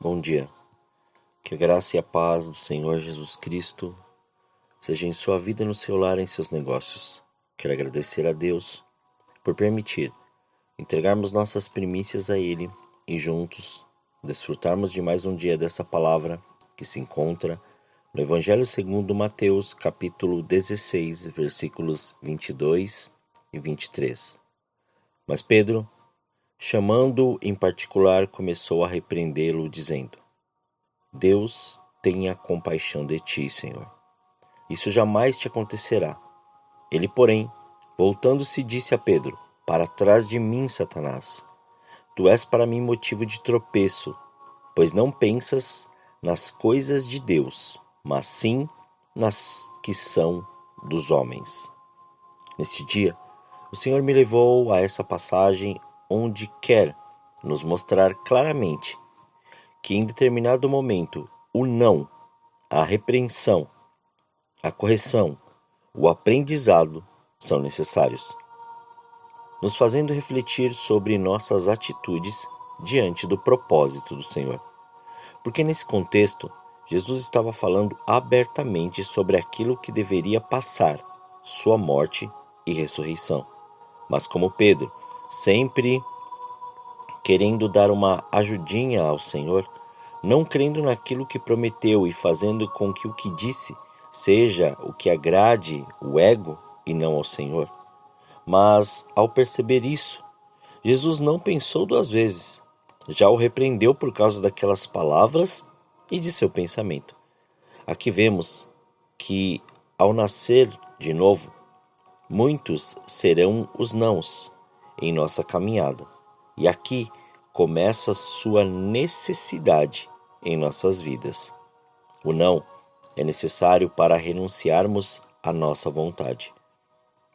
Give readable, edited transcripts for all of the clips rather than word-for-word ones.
Bom dia. Que a graça e a paz do Senhor Jesus Cristo seja em sua vida, no seu lar, em seus negócios. Quero agradecer a Deus por permitir entregarmos nossas primícias a Ele e juntos desfrutarmos de mais um dia dessa palavra que se encontra no Evangelho segundo Mateus, capítulo 16, versículos 22 e 23. Mas Pedro, chamando-o em particular, começou a repreendê-lo, dizendo: Deus tenha compaixão de ti, Senhor. Isso jamais te acontecerá. Ele, porém, voltando-se, disse a Pedro: Para trás de mim, Satanás. Tu és para mim motivo de tropeço, pois não pensas nas coisas de Deus, mas sim nas que são dos homens. Neste dia, o Senhor me levou a essa passagem onde quer nos mostrar claramente que em determinado momento o não, a repreensão, a correção, o aprendizado são necessários, nos fazendo refletir sobre nossas atitudes diante do propósito do Senhor. Porque nesse contexto, Jesus estava falando abertamente sobre aquilo que deveria passar, sua morte e ressurreição. Mas como Pedro, sempre querendo dar uma ajudinha ao Senhor, não crendo naquilo que prometeu e fazendo com que o que disse seja o que agrade o ego e não ao Senhor. Mas, ao perceber isso, Jesus não pensou duas vezes. Já o repreendeu por causa daquelas palavras e de seu pensamento. Aqui vemos que, ao nascer de novo, muitos serão os nãos em nossa caminhada. E aqui começa sua necessidade em nossas vidas. O não é necessário para renunciarmos à nossa vontade.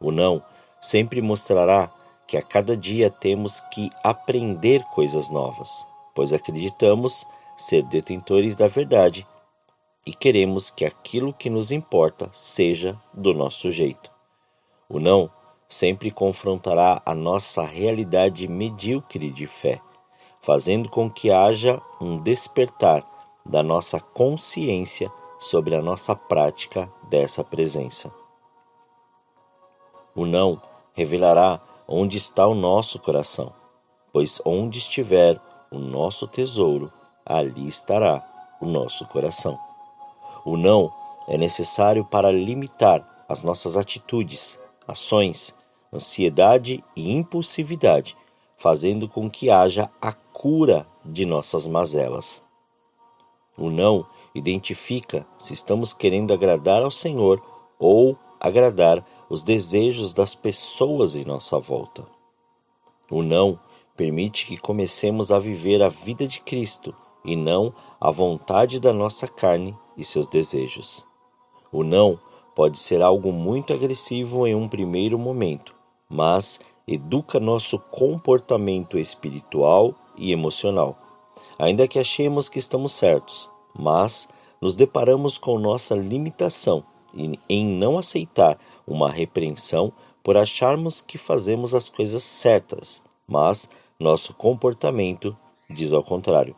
O não sempre mostrará que a cada dia temos que aprender coisas novas, pois acreditamos ser detentores da verdade e queremos que aquilo que nos importa seja do nosso jeito. O não sempre confrontará a nossa realidade medíocre de fé, fazendo com que haja um despertar da nossa consciência sobre a nossa prática dessa presença. O não revelará onde está o nosso coração, pois onde estiver o nosso tesouro, ali estará o nosso coração. O não é necessário para limitar as nossas atitudes, ações, ansiedade e impulsividade, fazendo com que haja a cura de nossas mazelas. O não identifica se estamos querendo agradar ao Senhor ou agradar os desejos das pessoas em nossa volta. O não permite que comecemos a viver a vida de Cristo e não a vontade da nossa carne e seus desejos. O não pode ser algo muito agressivo em um primeiro momento, mas educa nosso comportamento espiritual e emocional. Ainda que achemos que estamos certos, mas nos deparamos com nossa limitação em não aceitar uma repreensão por acharmos que fazemos as coisas certas, mas nosso comportamento diz ao contrário.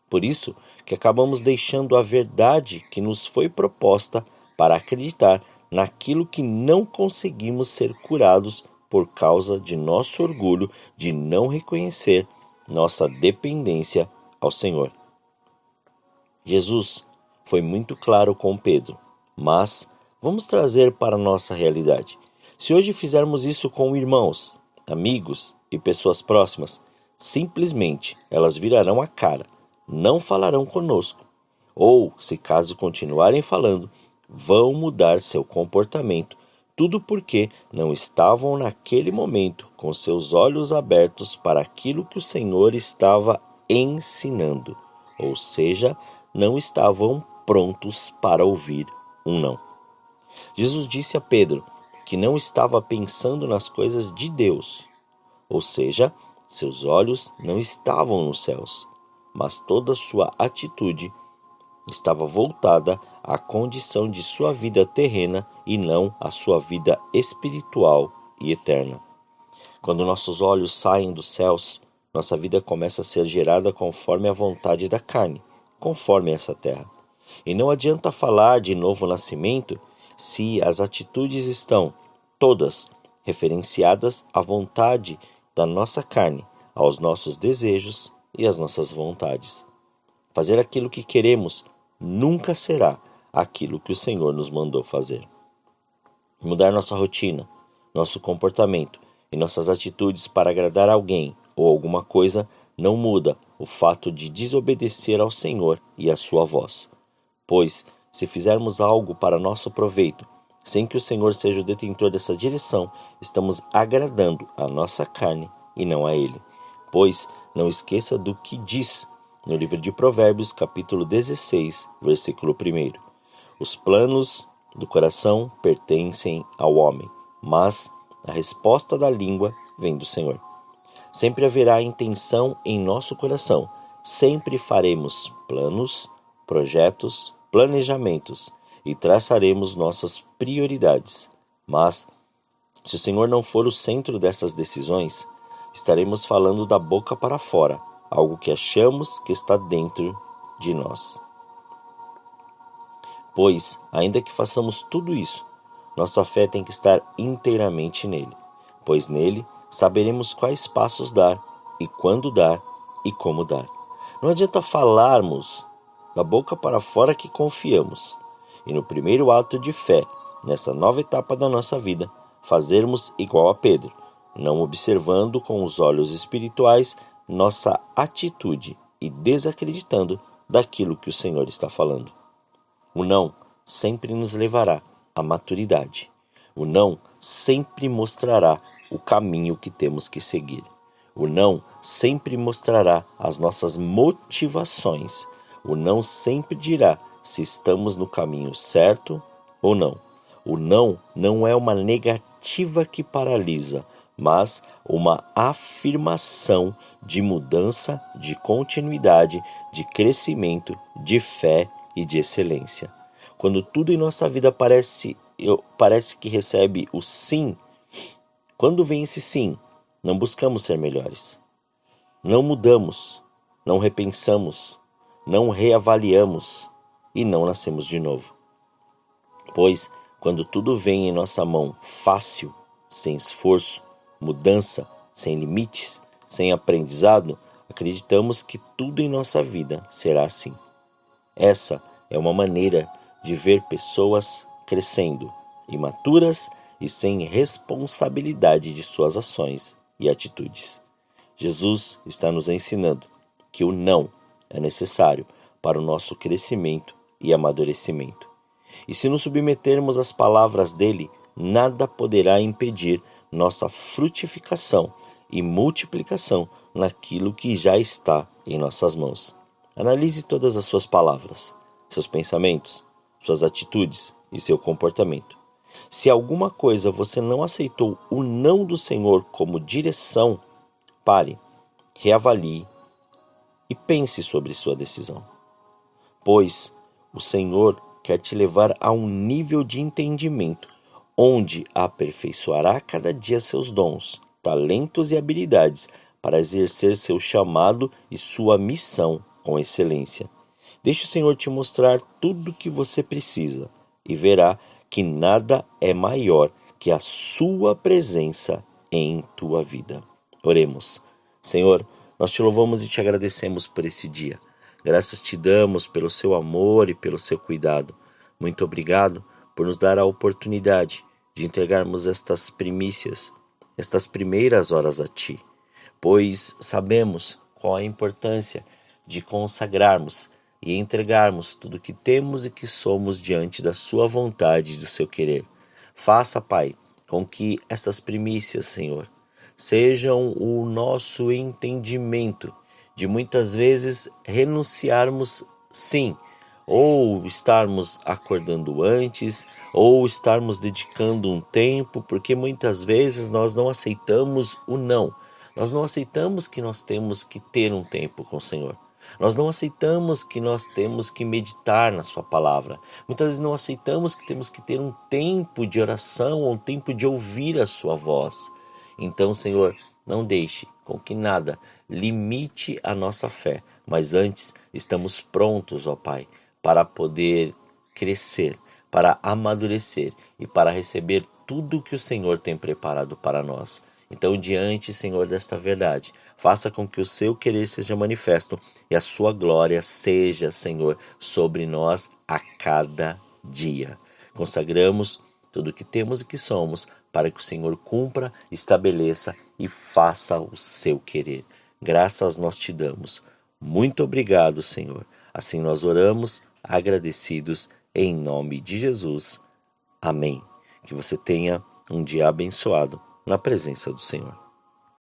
Por isso que acabamos deixando a verdade que nos foi proposta para acreditar naquilo que não conseguimos ser curados por causa de nosso orgulho de não reconhecer nossa dependência ao Senhor. Jesus foi muito claro com Pedro, mas vamos trazer para a nossa realidade. Se hoje fizermos isso com irmãos, amigos e pessoas próximas, simplesmente elas virarão a cara, não falarão conosco, ou, se caso continuarem falando, vão mudar seu comportamento, tudo porque não estavam naquele momento com seus olhos abertos para aquilo que o Senhor estava ensinando, ou seja, não estavam prontos para ouvir um não. Jesus disse a Pedro que não estava pensando nas coisas de Deus, ou seja, seus olhos não estavam nos céus, mas toda sua atitude estava voltada à condição de sua vida terrena e não à sua vida espiritual e eterna. Quando nossos olhos saem dos céus, nossa vida começa a ser gerada conforme a vontade da carne, conforme essa terra. E não adianta falar de novo nascimento se as atitudes estão todas referenciadas à vontade da nossa carne, aos nossos desejos e às nossas vontades. Fazer aquilo que queremos nunca será aquilo que o Senhor nos mandou fazer. Mudar nossa rotina, nosso comportamento e nossas atitudes para agradar alguém ou alguma coisa não muda o fato de desobedecer ao Senhor e à sua voz. Pois, se fizermos algo para nosso proveito, sem que o Senhor seja o detentor dessa direção, estamos agradando a nossa carne e não a Ele. Pois, não esqueça do que diz no livro de Provérbios, capítulo 16, versículo 1. Os planos do coração pertencem ao homem, mas a resposta da língua vem do Senhor. Sempre haverá intenção em nosso coração. Sempre faremos planos, projetos, planejamentos e traçaremos nossas prioridades. Mas, se o Senhor não for o centro dessas decisões, estaremos falando da boca para fora, algo que achamos que está dentro de nós. Pois, ainda que façamos tudo isso, nossa fé tem que estar inteiramente nele, pois nele saberemos quais passos dar, e quando dar, e como dar. Não adianta falarmos da boca para fora que confiamos, e no primeiro ato de fé, nessa nova etapa da nossa vida, fazermos igual a Pedro, não observando com os olhos espirituais nossa atitude e desacreditando daquilo que o Senhor está falando. O não sempre nos levará à maturidade. O não sempre mostrará o caminho que temos que seguir. O não sempre mostrará as nossas motivações. O não sempre dirá se estamos no caminho certo ou não. O não não é uma negativa que paralisa, mas uma afirmação de mudança, de continuidade, de crescimento, de fé e de excelência. Quando tudo em nossa vida parece que recebe o sim, quando vem esse sim, não buscamos ser melhores. Não mudamos, não repensamos, não reavaliamos e não nascemos de novo. Pois, quando tudo vem em nossa mão fácil, sem esforço, mudança, sem limites, sem aprendizado, acreditamos que tudo em nossa vida será assim. Essa é uma maneira de ver pessoas crescendo, imaturas e sem responsabilidade de suas ações e atitudes. Jesus está nos ensinando que o não é necessário para o nosso crescimento e amadurecimento. E se nos submetermos às palavras dele, nada poderá impedir nossa frutificação e multiplicação naquilo que já está em nossas mãos. Analise todas as suas palavras, seus pensamentos, suas atitudes e seu comportamento. Se alguma coisa você não aceitou o não do Senhor como direção, pare, reavalie e pense sobre sua decisão. Pois o Senhor quer te levar a um nível de entendimento onde aperfeiçoará cada dia seus dons, talentos e habilidades para exercer seu chamado e sua missão com excelência. Deixe o Senhor te mostrar tudo o que você precisa e verá que nada é maior que a sua presença em tua vida. Oremos. Senhor, nós te louvamos e te agradecemos por esse dia. Graças te damos pelo seu amor e pelo seu cuidado. Muito obrigado por nos dar a oportunidade de entregarmos estas primícias, estas primeiras horas a ti, pois sabemos qual a importância de consagrarmos e entregarmos tudo que temos e que somos diante da sua vontade e do seu querer. Faça, Pai, com que estas primícias, Senhor, sejam o nosso entendimento de muitas vezes renunciarmos, sim, ou estarmos acordando antes, ou estarmos dedicando um tempo, porque muitas vezes nós não aceitamos o não. Nós não aceitamos que nós temos que ter um tempo com o Senhor. Nós não aceitamos que nós temos que meditar na sua palavra. Muitas vezes não aceitamos que temos que ter um tempo de oração, um tempo de ouvir a sua voz. Então, Senhor, Não deixe com que nada limite a nossa fé, mas antes estamos prontos, ó Pai, para poder crescer, para amadurecer e para receber tudo que o Senhor tem preparado para nós. Então, diante, Senhor, desta verdade, faça com que o seu querer seja manifesto e a sua glória seja, Senhor, sobre nós a cada dia. Consagramos tudo o que temos e que somos para que o Senhor cumpra, estabeleça e faça o seu querer. Graças nós te damos. Muito obrigado, Senhor. Assim nós oramos, agradecidos, em nome de Jesus. Amém. Que você tenha um dia abençoado na presença do Senhor.